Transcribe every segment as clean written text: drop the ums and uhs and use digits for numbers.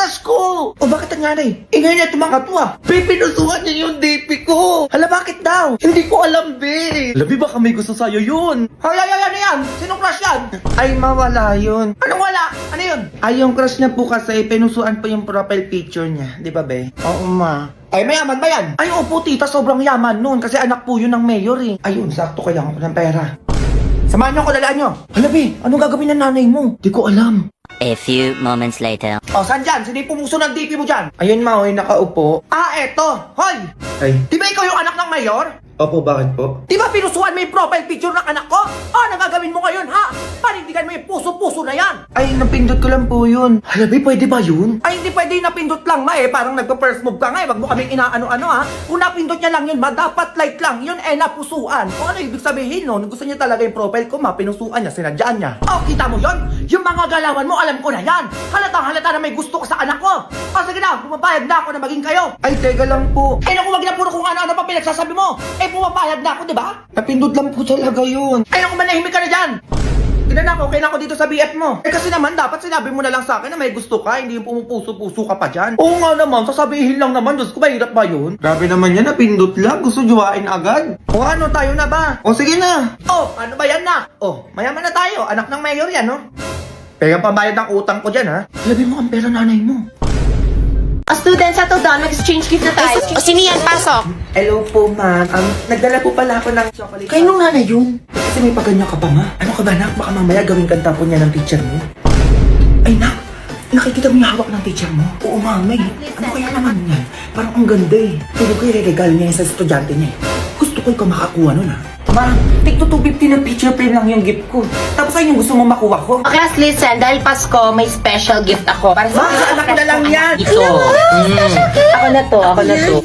crush ko! O bakit nangyari? Ngayon na tumakat mo ah. Be, pinusuhan niya yung DP ko. Hala, bakit daw? Hindi ko alam, be. Labi, baka may gusto sa'yo yun. Ay, ano yan? Sinong crush yan? Ay, mawala yun. Anong wala? Ano yun? Ay, yung crush niya po kasi, pinusuan po yung profile picture niya. Di ba, be? Oo, ma. Ay, mayaman ba yan? Ay, opo, tita, sobrang yaman nun. Kasi anak po yun ng mayor eh. Ayun, sakto kaya ako ng pera. Samahan niyo ako, dalaan niyo. Hala, be, anong gagawin ng nanay mo? Di ko alam. A few moments later. O, saan dyan? Sino yung pumuso ng DP mo dyan? Ayun, ma, hoy, nakaupo. Ah, eto. Hoy! Ay. Di ba ikaw yung anak ng mayor? Opo, bakit po? Di ba pinusuan mo yung profile picture ng anak ko? Ah, nagagawin mo ngayon, ha? Panindigan mo yung puso-puso na yan. Ay, napindot ko lang po yun. Hala, be, pwede ba yun? Ay, hindi pwede yung napindot lang, ma, eh. Parang nagpa-first move ka nga, eh. Wag mo kaming inaano-ano, ha? Kung napindot niya lang yun, ma, dapat light lang. Yun, napusuan. O ano ibig sabihin, no? Gusto niya talaga yung profile ko, ma, pinusuan niya, sinadyaan niya. Oh, kita mo yun? Yung mga galawan mo, alam ko na yan. Halata na may gusto ko sa anak ko. O, sige na, pumapayag na ako na maging kayo. Ay, teka lang po. Ay, naku, wag na puro kung ano-ano pa pinagsasabi mo. Pumapayag na ako, di ba? Napindot lang po talaga yun. Ay, naku, manahimik ka na dyan. Tignan ako, okay na ako dito sa BF mo. Kasi naman, dapat sinabi mo na lang sa akin na may gusto ka, hindi yung pumupuso-puso ka pa dyan. Oo nga naman, sasabihin lang naman, Diyos ko, mahirap ba yun? Grabe naman yan, napindot lang, gusto juwain agad. O ano, tayo na ba? O sige na. O, ano ba yan na? O, mayaman na tayo, anak ng mayor yan, no? Pero yung pambayad ng utang ko dyan, ha? Labi mo ang pera nanay mo. Students, settle down. Mag-exchange gift na tayo. O, sino yan? Pasok. Hello po, ma'am. Nagdala po pala ako ng chocolate. Kayo nung nanay yun? Kasi may paganyan ka pa, ma. Ano ka ba, nak? Baka mamaya gawing kanta po niya ng teacher mo. Ay, nak. Nakikita mo yung hawak ng teacher mo? Oo, mami. Ano kaya naman yan? Parang ang ganda eh. Pero ko i-regalo niya sa estudyante niya eh. Gusto ko ikaw makakuha nun, ha? Ma, take to 250 na picture frame lang yung gift ko. Tapos ay yung gusto mo makuha ko. Class, listen. Dahil Pasko, may special gift ako. Para Ma, sa anak ko na lang yan. Ito. Ako na to.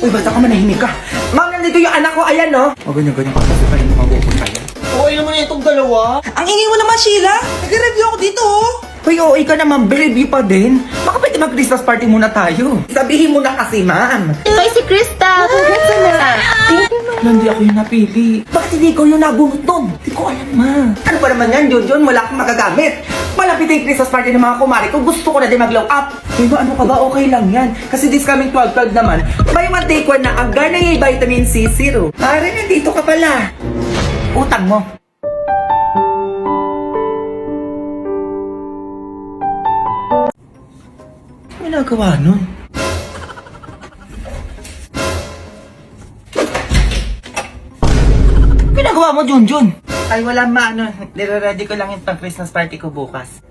Uy, basta ka manahimik ka. Ma'am, nandito yung anak ko. Ayan, no? O, ganyan. Kasi pa rin mapupunta yan. Okay naman itong dalawa. Ang ingay mo naman, Sheila. Nag-review ako dito, oh. Uy, okay ka naman, baby pa din. Baka pwede mag-Christmas party muna tayo. Sabihin mo na kasi, ma'am. Ito ay si Krista. Congrats na. Thank you, ma. Hindi ako yung napili. Bakit hindi ko yung nabunot doon? Hindi ko alam, ma. Ano ba naman yan, Junjun? Wala akong magagamit. Malapit yung Christmas party ng mga kumari ko. Gusto ko na din mag-glow up. Diba, ano ka ba? Okay lang yan. Kasi this coming 12/12 naman, buy one take one na ang Garnier Vitamin C Zero. Pare, nandito ka pala. Utang mo. Ano ginagawa nun? Ginagawa mo, Junjun? Ay, wala ma, ano. Nire-ready ko lang yung pang-Christmas party ko bukas.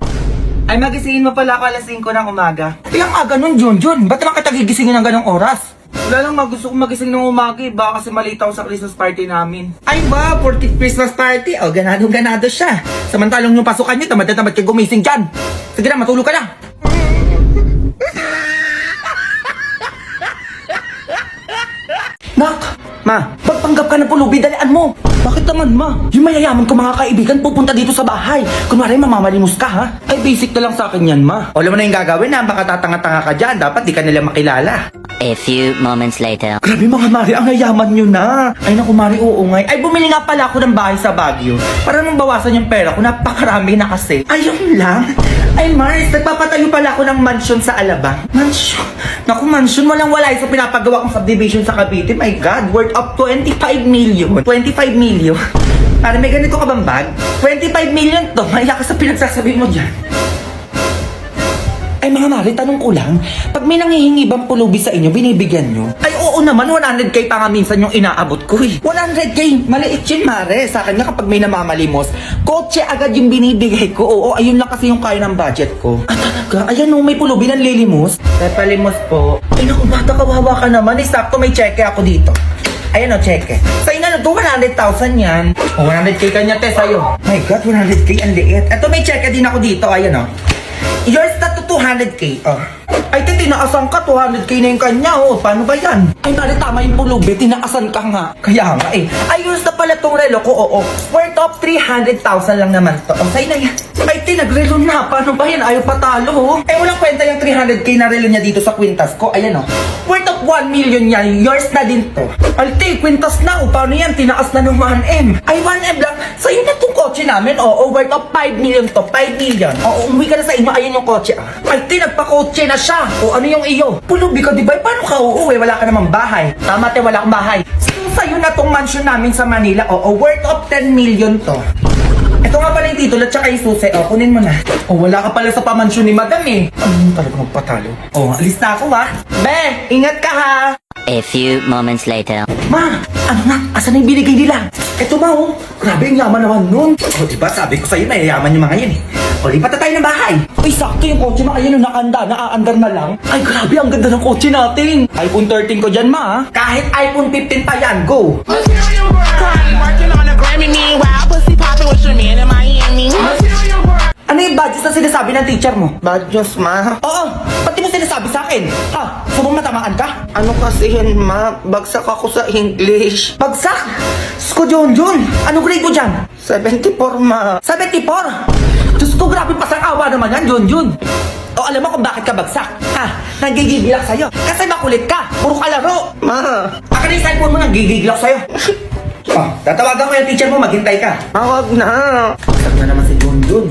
Ay, magisingin mo pala ako alas 5 ng umaga. Ilang aga nun, Junjun? Ba't naman kita gigisingin ng ganong oras? Wala lang, gusto ko magising ng umaga eh. Baka kasi malita ako sa Christmas party namin. Ay ba, 40th Christmas party? O, ganado siya. Samantalong yung pasukan niyo, tamad-tamad kayo gumising dyan. Sige na, matulog ka na. Nak! Ma, magpanggap ka ng pulubi, dalian mo! Bakit naman, ma? Yung mayayaman ko mga kaibigan pupunta dito sa bahay. Kunwari, mamamalimos ka, ha? Ay, basic na lang sa akin yan, ma. Alam mo na yung gagawin, ha? Baka tatanga-tanga ka dyan. Dapat di ka nila makilala. A few moments later. Grabe mga Mari, ang yayaman nyo na. Ay naku Mari, oo nga. Ay bumili nga pala ako ng bahay sa Baguio. Para nang bawasan yung pera ko, napakarami na kasi. Ayun lang. Ay Mars, nagpapatayo pala ako ng mansion sa Alabang. Mansion? Naku mansion, walang-wala sa pinapagawa kong subdivision sa Cavite. My God, worth of 25 million. 25 million? Para may ganito ka bang bag? 25 million to, maiyak ka sa pinagsasabi mo dyan. Ay mga Mari, tanong ko lang, pag may nanghihingi bang pulubi sa inyo, binibigyan nyo? Ay oo naman, 100k pa nga minsan yung inaabot ko eh. 100k, maliit yun Mare. Sa akin nga kapag may namamalimos, kotse agad yung binibigay ko. Oo, ayun lang kasi yung kaya ng budget ko. Ah talaga? Ayan o, may pulubi ng lilimos. Palimos po. Ay naku, bata kawawa ka naman. Sakto may cheque ako dito. Ayan o, cheque. Sa ina na to, 100,000 yan. O, 100k kanya te sa'yo. My God, 100k, ang liit. Eto may cheque din ako dito, ayan o. Yours na to 200k. Oh. Ay, tinaasan ka. 200k na yung kanya. Oh, paano ba yan? Ay, Mari, tama yung pulubi. Tinaasan ka nga. Kaya nga eh. Ayos na pala tong relo ko. Oo. Worth of 300,000 lang naman to. Oh, sa'yo na yan. Ay, nagrelo na. Paano ba yan? Ayaw patalo, oh. Eh, walang kwenta yung 300k na relo niya dito sa kwintas ko. Ayan, oh. Worth of 1 million yan. Yours na din to. Alte, kwintas na. Oh, paano yan? Tinaas na ng 1M. Ay, 1M lang. Sa'yo na tong kotse namin. Oo, worth of 5 million to. 5 million. Oo, umuwi ka na sa inyo. Ayan yung kotse. Ay, nagpa-kotse na siya. Ha? O ano yung iyo? Pulubi ka, di ba? Paano ka uuwi? Wala ka namang bahay. Tama, te, wala kang bahay. Sa'yo na tong mansion namin sa Manila. Oo, worth of 10 million to. Ito nga pala yung titulo at saka yung susi. O, kunin mo na. O, wala ka pala sa pamansyon ni Madam eh. Ano talaga magpatalo? O, alis na ako ha. Be, ingat ka ha. A few moments later. Ma, ano na? Asan na yung binigay nila? Eto ma, oh. Grabe, ang yaman naman nun. O, diba? Sabi ko sa'yo na, yayaman yung mga yan eh. O, lipat na tayo ng bahay. Uy, sakto yung kotse ma. Ayun, nakanda, naaandar na lang. Ay, grabe, ang ganda ng kotse natin. iPhone 13 ko dyan, ma. Ha? Kahit iPhone 15 pa yan, go. Working on a Grammy, meanwhile, pussy popping with your man in Miami. Ano yung badges na sinasabi ng teacher mo? Badges, ma? Oo, pati mo sinasabi sa akin. Ha? Sabang matamaan ka? Ano kasi yan, ma? Bagsak ako sa English. Bagsak? Sko, Junjun. Ano grade mo dyan? 74, ma. 74? Diyos ko, grabe pasang-awa naman yan, Junjun. O alam mo kung bakit ka bagsak? Ha? Nagigigilak sa'yo. Kasi makulit ka. Puro ka laro. Ma. Akin yung cellphone mo, nagigigilak sa'yo. Oh, tatawagan ko yung teacher mo, maghintay ka. Wag na. Bagsak na naman si Junjun.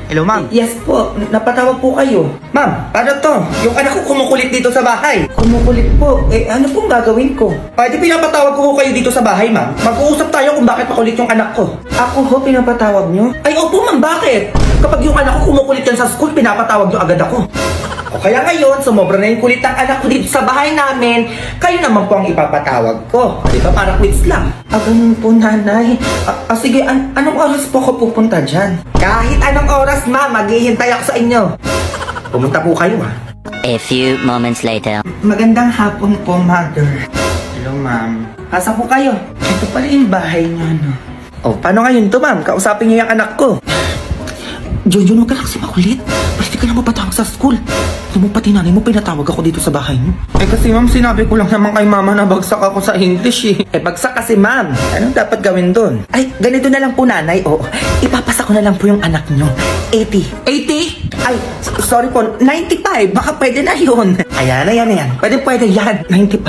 Hello, ma'am. Yes po, napatawag po kayo. Ma'am, paano to? Yung anak ko kumukulit dito sa bahay. Kumukulit po? Eh, ano pong gagawin ko? Pwede pinapatawag ko kayo dito sa bahay, ma'am. Mag-uusap tayo kung bakit makulit yung anak ko. Ako ho, pinapatawag nyo? Ay, opo, ma'am, bakit? Kapag yung anak ko kumukulit yan sa school, pinapatawag nyo agad ako. O kaya ngayon, sumobra na yung kulit ng anak ko dito sa bahay namin, kayo naman po ang ipapatawag ko. Di ba, para quiz lang. Ganun po, nanay. Sige, anong oras po ako pupunta dyan? Kahit anong oras, ma, maghihintay ako sa inyo. Pumunta po kayo, ha? A few moments later. Magandang hapon po, mother. Hello, ma'am. Pasok po kayo. Ito pala yung bahay niyo, no? Oh, paano ngayon to, ma'am? Kausapin niyo yung anak ko. Junjun, huwag ka lang kasi makulit. Pwede ka lang mapatawag sa school. Alam mo, pati nanay mo, pinatawag ako dito sa bahay mo. Eh kasi ma'am, sinabi ko lang naman kay mama na bagsak ako sa English eh. Eh bagsak kasi ma'am. Anong dapat gawin doon? Ay, ganito na lang po nanay. Oo, ipapasa ko na lang po yung anak nyo. 80. 80? Ay, sorry po, 95. Baka pwede na yun. Ayan, Pwede yan. 95?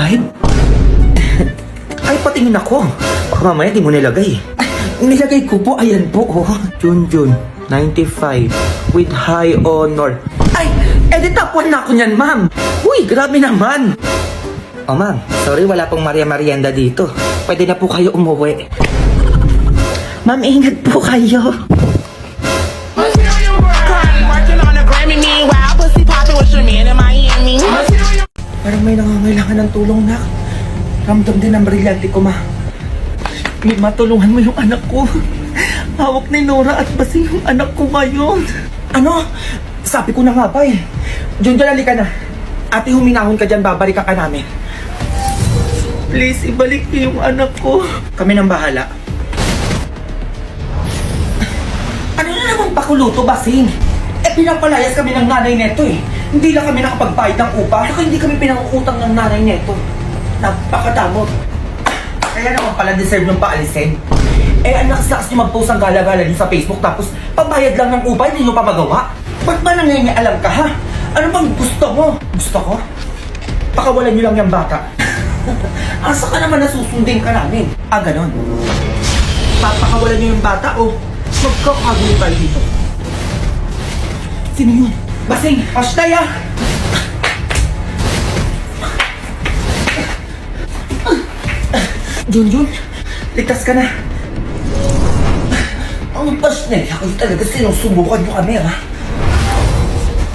Ay, patingin ako. Baka mamaya di mo nilagay. Ay, nilagay ko po, ayan po. Oh. Junjun. 95 with high honor. Ay, edi top 1 na ako niyan, ma'am. Uy, grabe naman. Oh, ma'am, sorry, wala pong Maria Marienda dito. Pwede na po kayo umuwi. Ma'am, ingat po kayo. Working on a Grammy, meanwhile, pussy popping with your man in Miami. Parang may nangangailangan ng tulong, nak. Ramdam din ang brilyante ko, ma. Matulungan mo yung anak ko. Hawak ni Nora at basing yung anak ko ngayon. Ano? Sabi ko na nga ba eh. Junjun, halika na. Ate, huminahon ka dyan, babalikan ka namin. Please, ibalik niyo yung anak ko. Kami nang bahala. Ano na naman pakuluto, basing? Eh, pinapalayas kami ng nanay neto eh. Hindi lang kami nakapagbayad ng upa. Saka hindi kami pinangutang ng nanay neto. Napakadamot. Kaya naman pala deserve nung paalisin. Eh, ang lakas-lakas nyo mag-post ang gala-gala nyo sa Facebook tapos pambayad lang ng upa, hindi nyo pa magawa. Ba't ba nangyayaalam ka, ha? Ano bang gusto mo? Gusto ko? Pakawalan nyo lang yung bata. Asa ka naman nasusundin ka namin? Ganon. Papakawalan nyo yung bata o magkakagulo tayo dito. Sino yun? Basing! Ashtaya! Junjun, ligtas ka na. Ang pasnay, kayo talaga sinusubukan nyo kami, ha?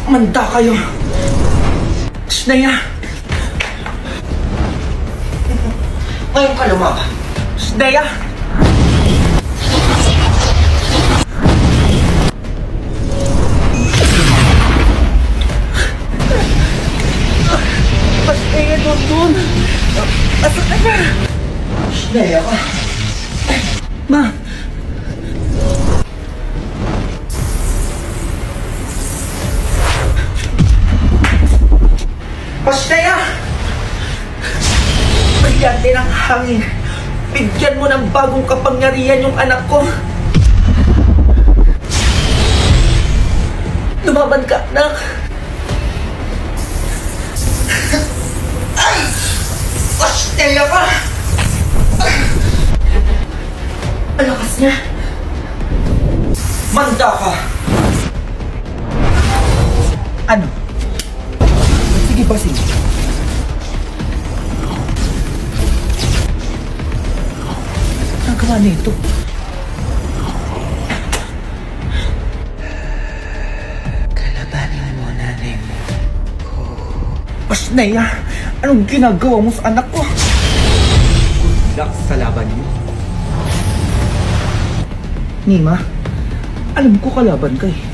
Manda kayo. Snaya. Ngayon ka lumaban. Snaya. Pasnaya, Junjun. Asa ka na? Snaya ka. Ma. Pasnaya! Brilyante ng hangin. Bigyan mo ng bagong kapangyarihan yung anak ko. Lumaban ka, anak. Ay! Pasnaya ka! Ang lakas niya. Manda ka. Ano? Sige, bossing. Ang gawa nito? Kalabanin mo na rin ko. Asneya, anong ginagawa mo sa anak ko? Good luck sa laban niyo. Nima, alam ko kalaban ka eh.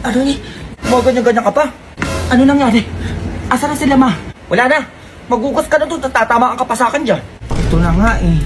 Ano ni? Mga ganyan-ganyan ka pa? Ano nangyari? Asa na sila, ma? Wala na. Magugas ka na doon, tatatamaan ka pa sa akin dyan. Ito na nga eh.